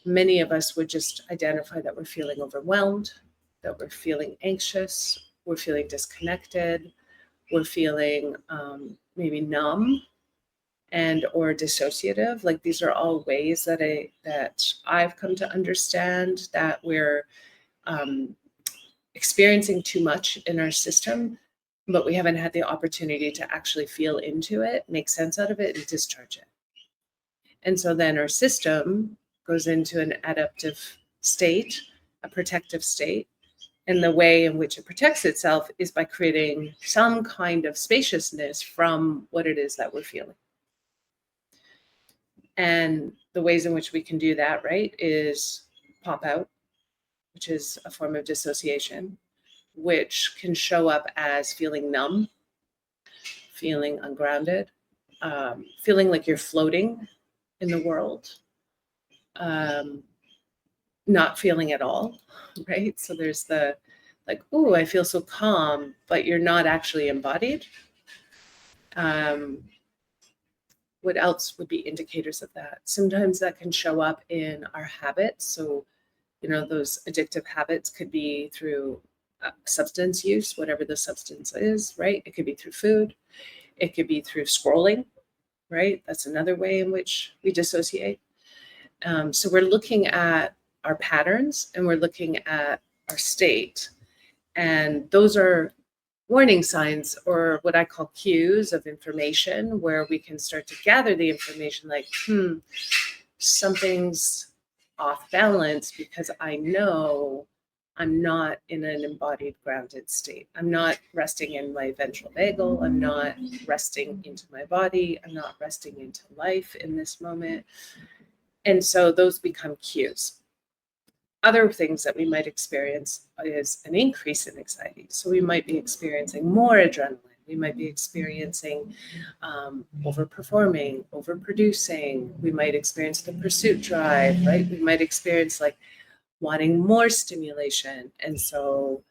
many of us would just identify that we're feeling overwhelmed, that we're feeling anxious, we're feeling disconnected, we're feeling maybe numb and or dissociative. Like these are all ways that I've come to understand that we're experiencing too much in our system, but we haven't had the opportunity to actually feel into it, make sense out of it, and discharge it. And so then our system goes into an adaptive state, a protective state. And the way in which it protects itself is by creating some kind of spaciousness from what it is that we're feeling. And the ways in which we can do that, right, is pop out, which is a form of dissociation, which can show up as feeling numb, feeling ungrounded, feeling like you're floating in the world, not feeling at all, right? So there's the like, oh, I feel so calm, but you're not actually embodied. What else would be indicators of that? Sometimes that can show up in our habits. So, those addictive habits could be through substance use, whatever the substance is, right? It could be through food. It could be through scrolling, right? That's another way in which we dissociate. So we're looking at our patterns and we're looking at our state. And those are warning signs, or what I call cues of information, where we can start to gather the information like, something's off balance because I know I'm not in an embodied, grounded state. I'm not resting in my ventral vagal. I'm not resting into my body. I'm not resting into life in this moment. And so those become cues. Other things that we might experience is an increase in anxiety. So we might be experiencing more adrenaline. We might be experiencing overperforming, overproducing. We might experience the pursuit drive, right? We might experience like wanting more stimulation. And so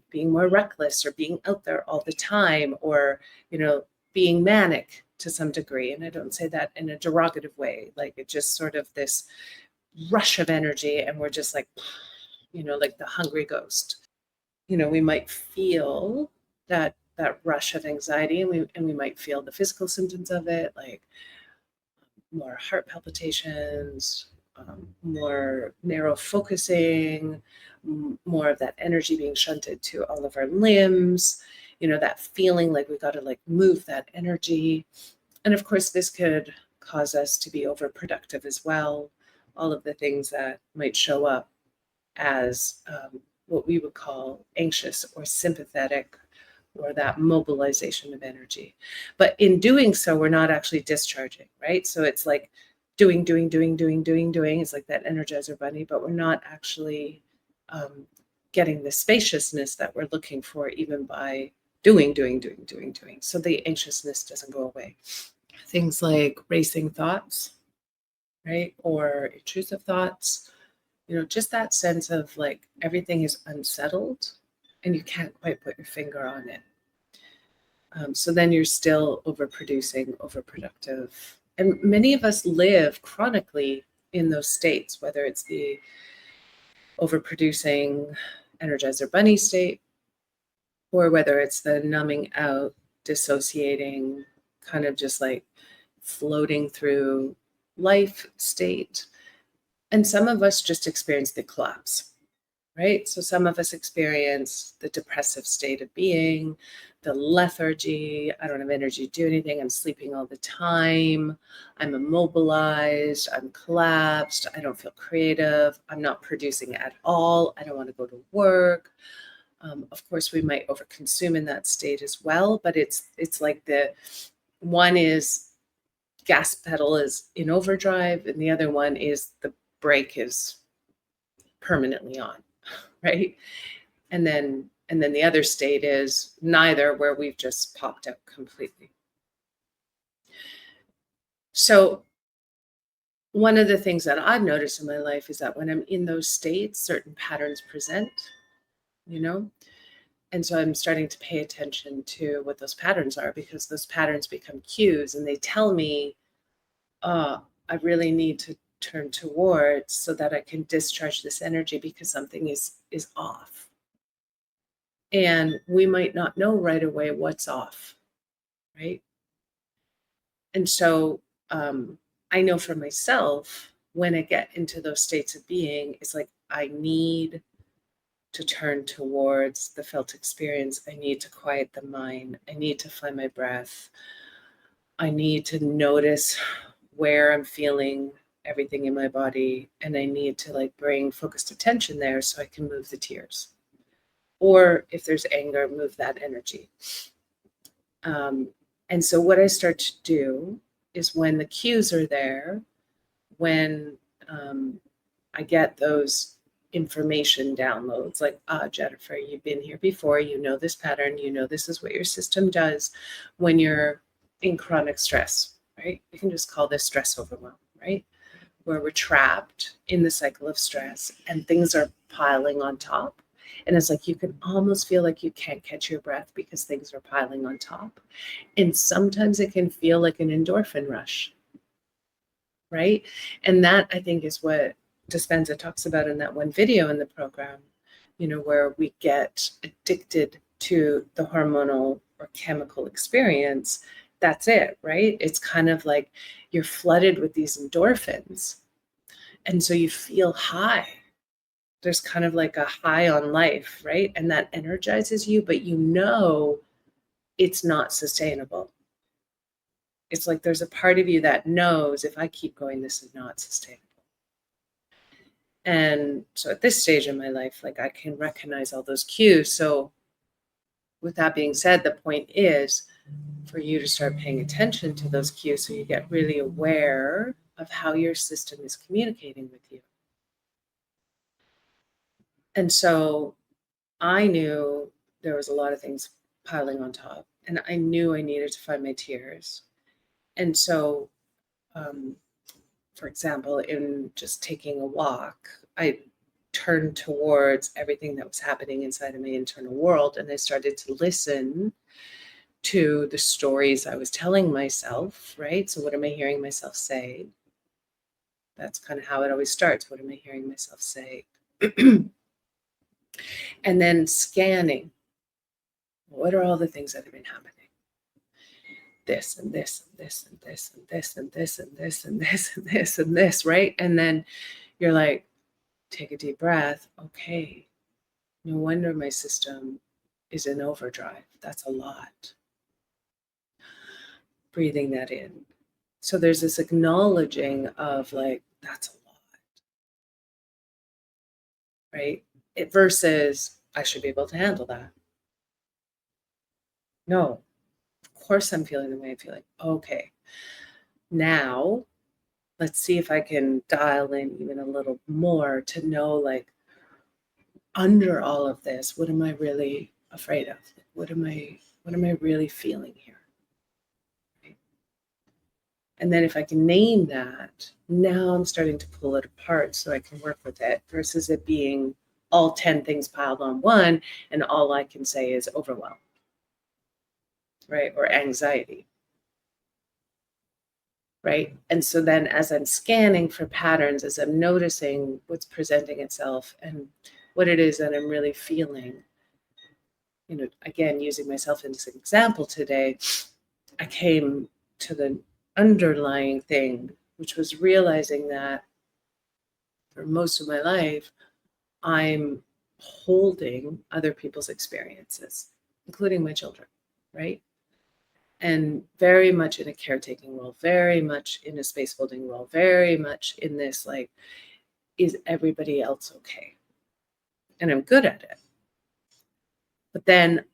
being more reckless or being out there all the time, or, being manic to some degree. And I don't say that in a derogative way, like it's just sort of this rush of energy and we're just like, like the hungry ghost. We might feel that rush of anxiety, and we might feel the physical symptoms of it, like more heart palpitations, more narrow focusing, more of that energy being shunted to all of our limbs, that feeling like we got to like move that energy. And of course, this could cause us to be overproductive as well. All of the things that might show up as what we would call anxious or sympathetic, or that mobilization of energy. But in doing so, we're not actually discharging, right? So it's like doing. It's like that Energizer Bunny, but we're not actually getting the spaciousness that we're looking for, even by doing. So the anxiousness doesn't go away. Things like racing thoughts, right? Or intrusive thoughts, just that sense of like everything is unsettled and you can't quite put your finger on it. So then you're still overproducing, overproductive. And many of us live chronically in those states, whether it's the overproducing Energizer Bunny state, or whether it's the numbing out, dissociating, kind of just like floating through life state. And some of us just experience the collapse, right? So some of us experience the depressive state of being, the lethargy. I don't have energy to do anything. I'm sleeping all the time. I'm immobilized. I'm collapsed. I don't feel creative. I'm not producing at all. I don't want to go to work. Of course, we might overconsume in that state as well, but it's like the one is gas pedal is in overdrive, and the other one is the brake is permanently on, right? And then the other state is neither, where we've just popped out completely. So one of the things that I've noticed in my life is that when I'm in those states, certain patterns present, and so I'm starting to pay attention to what those patterns are, because those patterns become cues and they tell me, I really need to turn towards so that I can discharge this energy because something is off. And we might not know right away what's off, right? And so I know for myself, when I get into those states of being, it's like I need to turn towards the felt experience. I need to quiet the mind. I need to find my breath. I need to notice where I'm feeling everything in my body. And I need to like bring focused attention there so I can move the tears. Or if there's anger, move that energy. And so what I start to do is when the cues are there, when I get those information downloads like, Jennifer, you've been here before, you know this pattern, you know this is what your system does when you're in chronic stress, right? You can just call this stress overwhelm, right? Where we're trapped in the cycle of stress and things are piling on top. And it's like you can almost feel like you can't catch your breath because things are piling on top. And sometimes it can feel like an endorphin rush, right? And that I think is what Dispenza talks about in that one video in the program, where we get addicted to the hormonal or chemical experience. That's it, right? It's kind of like you're flooded with these endorphins. And so you feel high. There's kind of like a high on life, right? And that energizes you, but it's not sustainable. It's like there's a part of you that knows if I keep going, this is not sustainable. And so at this stage in my life, like I can recognize all those cues. So with that being said, the point is for you to start paying attention to those cues so you get really aware of how your system is communicating with you. And so I knew there was a lot of things piling on top, and I knew I needed to find my tears. And so, for example, in just taking a walk, I turned towards everything that was happening inside of my internal world, and I started to listen to the stories I was telling myself, right? So what am I hearing myself say? That's kind of how it always starts. What am I hearing myself say? And then scanning. What are all the things that have been happening? This and this and this and this and this and this and this and this and this and this, right? And then you're like, take a deep breath. Okay, no wonder my system is in overdrive. That's a lot. Breathing that in. So there's this acknowledging of like, that's a lot, right? Versus, I should be able to handle that. No, of course I'm feeling the way I'm feeling. Okay, now let's see if I can dial in even a little more to know, like, under all of this, what am I really afraid of? What am I really feeling here? Right? And then if I can name that, now I'm starting to pull it apart so I can work with it versus it being all 10 things piled on one and all I can say is overwhelm, right? Or anxiety. Right. And so then as I'm scanning for patterns, as I'm noticing what's presenting itself and what it is that I'm really feeling, again, using myself as an example today, I came to the underlying thing, which was realizing that for most of my life, I'm holding other people's experiences, including my children, right? And very much in a caretaking role, very much in a space holding role, very much in this, like, is everybody else okay? And I'm good at it. But then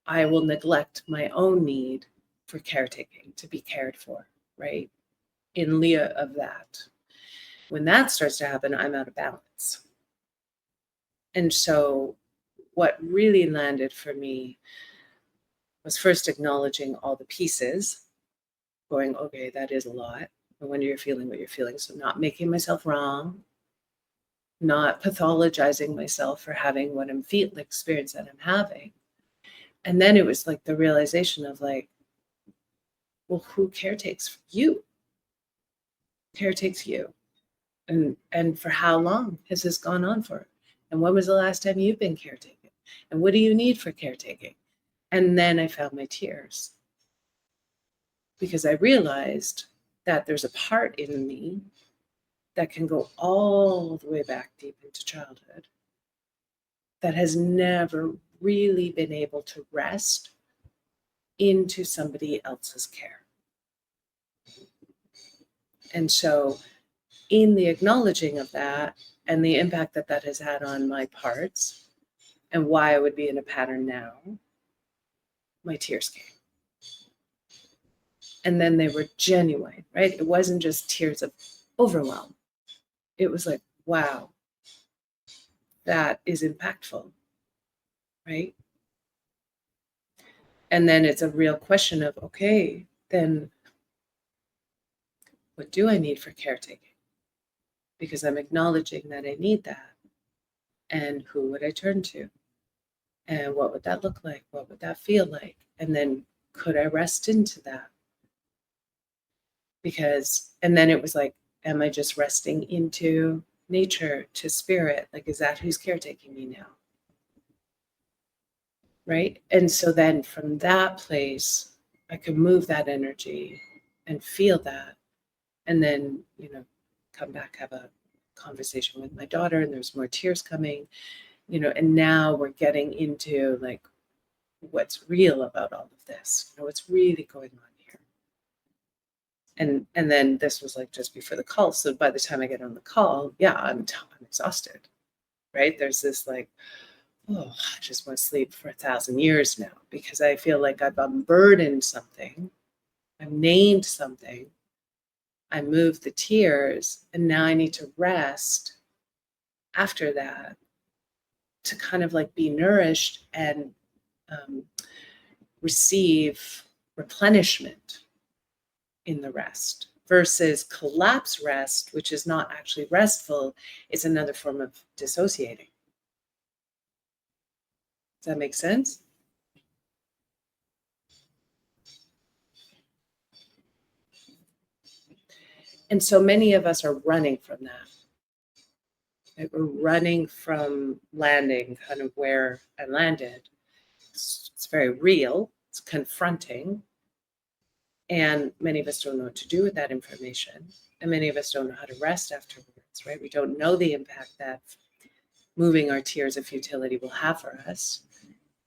I will neglect my own need for caretaking, to be cared for, right? In lieu of that. When that starts to happen, I'm out of balance. And so what really landed for me was first acknowledging all the pieces, going, okay, that is a lot. No wonder you're feeling what you're feeling. So not making myself wrong, not pathologizing myself for having what I'm feeling, the experience that I'm having. And then it was like the realization of like, well, who caretakes you? Caretakes you. And for how long has this gone on for? And when was the last time you've been caretaking? And what do you need for caretaking? And then I found my tears, because I realized that there's a part in me that can go all the way back deep into childhood that has never really been able to rest into somebody else's care. And so in the acknowledging of that and the impact that that has had on my parts and why I would be in a pattern now, my tears came. And then they were genuine, right? It wasn't just tears of overwhelm. It was like, wow, that is impactful, right? And then it's a real question of, okay, then what do I need for caretaking? Because I'm acknowledging that I need that. And who would I turn to? And what would that look like? What would that feel like? And then could I rest into that? Because, and then it was like, am I just resting into nature, to spirit? Like, is that who's caretaking me now? Right? And so then from that place, I could move that energy and feel that. And then, come back, have a conversation with my daughter, and there's more tears coming, and now we're getting into like what's real about all of this, what's really going on here. And then this was like just before the call. So by the time I get on the call, yeah, I'm exhausted, right? There's this like, oh, I just want to sleep for 1,000 years now, because I feel like I've unburdened something, I've named something, I moved the tears, and now I need to rest after that to kind of like be nourished and receive replenishment in the rest, versus collapse rest, which is not actually restful. It's another form of dissociating. Does that make sense? And so many of us are running from that. Right? We're running from landing kind of where I landed. It's very real. It's confronting. And many of us don't know what to do with that information. And many of us don't know how to rest afterwards, right? We don't know the impact that moving our tears of futility will have for us.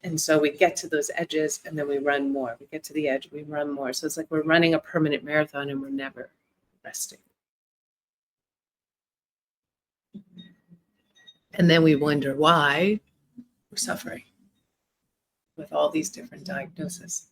And so we get to those edges and then we run more. We get to the edge, we run more. So it's like we're running a permanent marathon and we're never resting. And then we wonder why we're suffering with all these different diagnoses.